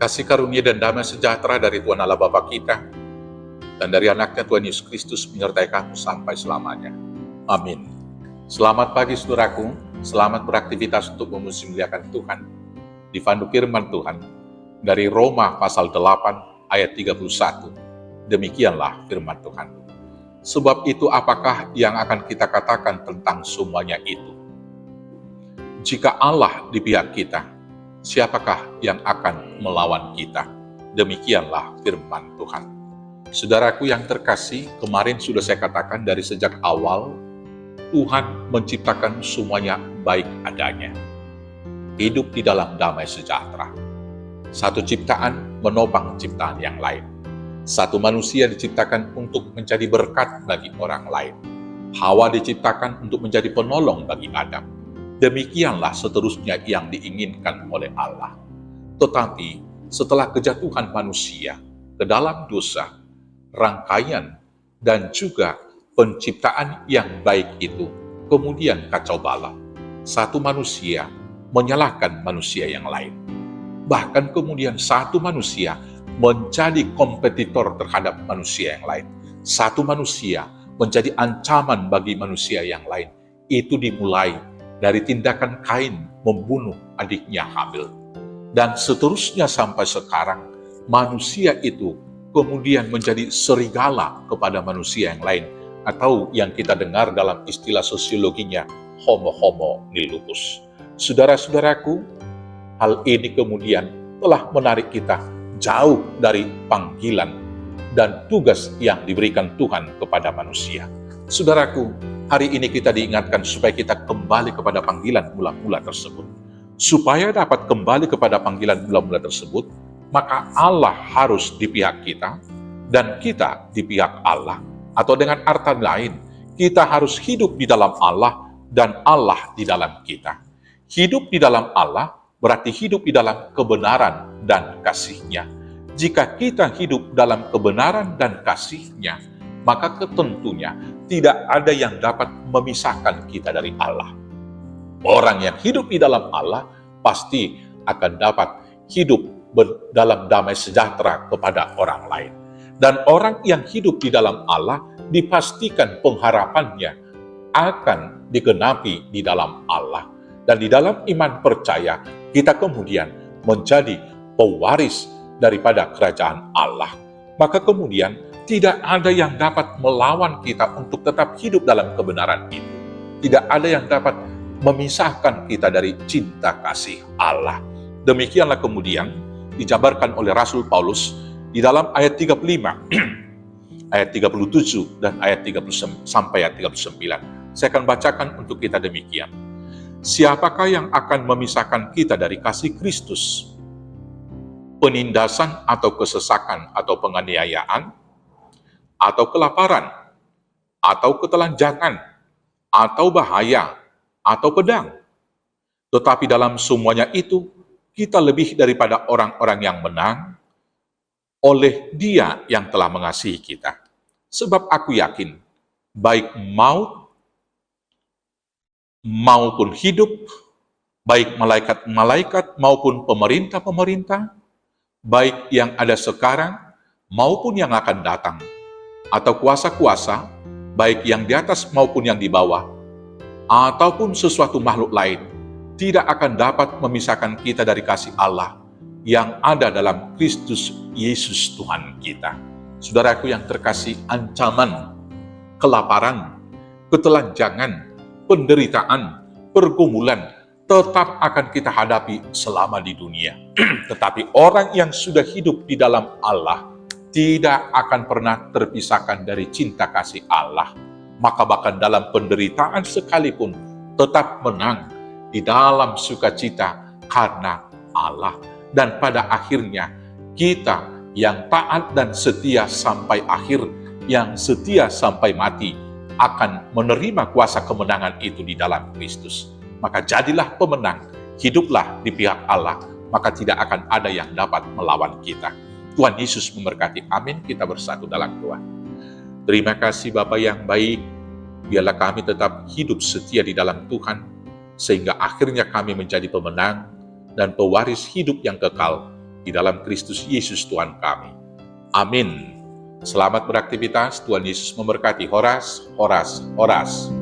Kasih karunia dan damai sejahtera dari Tuhan Allah Bapa kita dan dari anaknya Tuhan Yesus Kristus menyertai kamu sampai selamanya. Amin. Selamat pagi saudaraku, selamat beraktivitas untuk memuliakan Tuhan. Dipandu firman Tuhan dari Roma pasal 8 ayat 31. Demikianlah firman Tuhan. Sebab itu apakah yang akan kita katakan tentang semuanya itu? Jika Allah di pihak kita, siapakah yang akan melawan kita? Demikianlah firman Tuhan. Saudaraku yang terkasih, kemarin sudah saya katakan dari sejak awal, Tuhan menciptakan semuanya baik adanya. Hidup di dalam damai sejahtera. Satu ciptaan menopang ciptaan yang lain. Satu manusia diciptakan untuk menjadi berkat bagi orang lain. Hawa diciptakan untuk menjadi penolong bagi Adam. Demikianlah seterusnya yang diinginkan oleh Allah. Tetapi setelah kejatuhan manusia ke dalam dosa, rangkaian dan juga penciptaan yang baik itu kemudian kacau balau. Satu manusia menyalahkan manusia yang lain. Bahkan kemudian satu manusia menjadi kompetitor terhadap manusia yang lain. Satu manusia menjadi ancaman bagi manusia yang lain. Itu dimulai dari tindakan Kain membunuh adiknya Habil. Dan seterusnya sampai sekarang, manusia itu kemudian menjadi serigala kepada manusia yang lain, atau yang kita dengar dalam istilah sosiologinya, homo nilupus. Saudara-saudaraku, hal ini kemudian telah menarik kita jauh dari panggilan dan tugas yang diberikan Tuhan kepada manusia. Saudaraku, hari ini kita diingatkan supaya kita kembali kepada panggilan mula-mula tersebut. Supaya dapat kembali kepada panggilan mula-mula tersebut, maka Allah harus di pihak kita dan kita di pihak Allah. Atau dengan arti lain, kita harus hidup di dalam Allah dan Allah di dalam kita. Hidup di dalam Allah berarti hidup di dalam kebenaran dan kasih-Nya. Jika kita hidup dalam kebenaran dan kasih-Nya, maka tentunya tidak ada yang dapat memisahkan kita dari Allah. Orang yang hidup di dalam Allah pasti akan dapat hidup dalam damai sejahtera kepada orang lain. Dan orang yang hidup di dalam Allah dipastikan pengharapannya akan digenapi di dalam Allah. Dan di dalam iman percaya, kita kemudian menjadi pewaris daripada kerajaan Allah. Maka kemudian tidak ada yang dapat melawan kita untuk tetap hidup dalam kebenaran itu. Tidak ada yang dapat memisahkan kita dari cinta kasih Allah. Demikianlah kemudian dijabarkan oleh Rasul Paulus di dalam ayat 35, ayat 37 dan ayat 30 sampai ayat 39. Saya akan bacakan untuk kita demikian. Siapakah yang akan memisahkan kita dari kasih Kristus? Penindasan atau kesesakan atau penganiayaan, atau kelaparan, atau ketelanjangan, atau bahaya, atau pedang. Tetapi dalam semuanya itu, kita lebih daripada orang-orang yang menang oleh Dia yang telah mengasihi kita. Sebab aku yakin, baik maut maupun hidup, baik malaikat-malaikat maupun pemerintah-pemerintah, baik yang ada sekarang maupun yang akan datang, atau kuasa-kuasa, baik yang di atas maupun yang di bawah, ataupun sesuatu makhluk lain, tidak akan dapat memisahkan kita dari kasih Allah yang ada dalam Kristus Yesus Tuhan kita. Saudaraku yang terkasih, ancaman, kelaparan, ketelanjangan, penderitaan, pergumulan tetap akan kita hadapi selama di dunia. Tetapi orang yang sudah hidup di dalam Allah tidak akan pernah terpisahkan dari cinta kasih Allah. Maka bahkan dalam penderitaan sekalipun tetap menang di dalam sukacita karena Allah. Dan pada akhirnya kita yang taat dan setia sampai akhir, yang setia sampai mati, akan menerima kuasa kemenangan itu di dalam Kristus. Maka jadilah pemenang, hiduplah di pihak Allah, maka tidak akan ada yang dapat melawan kita. Tuhan Yesus memberkati. Amin. Kita bersatu dalam doa. Terima kasih Bapa yang baik, biarlah kami tetap hidup setia di dalam Tuhan, sehingga akhirnya kami menjadi pemenang dan pewaris hidup yang kekal di dalam Kristus Yesus Tuhan kami. Amin. Selamat beraktivitas, Tuhan Yesus memberkati. Horas, horas, horas.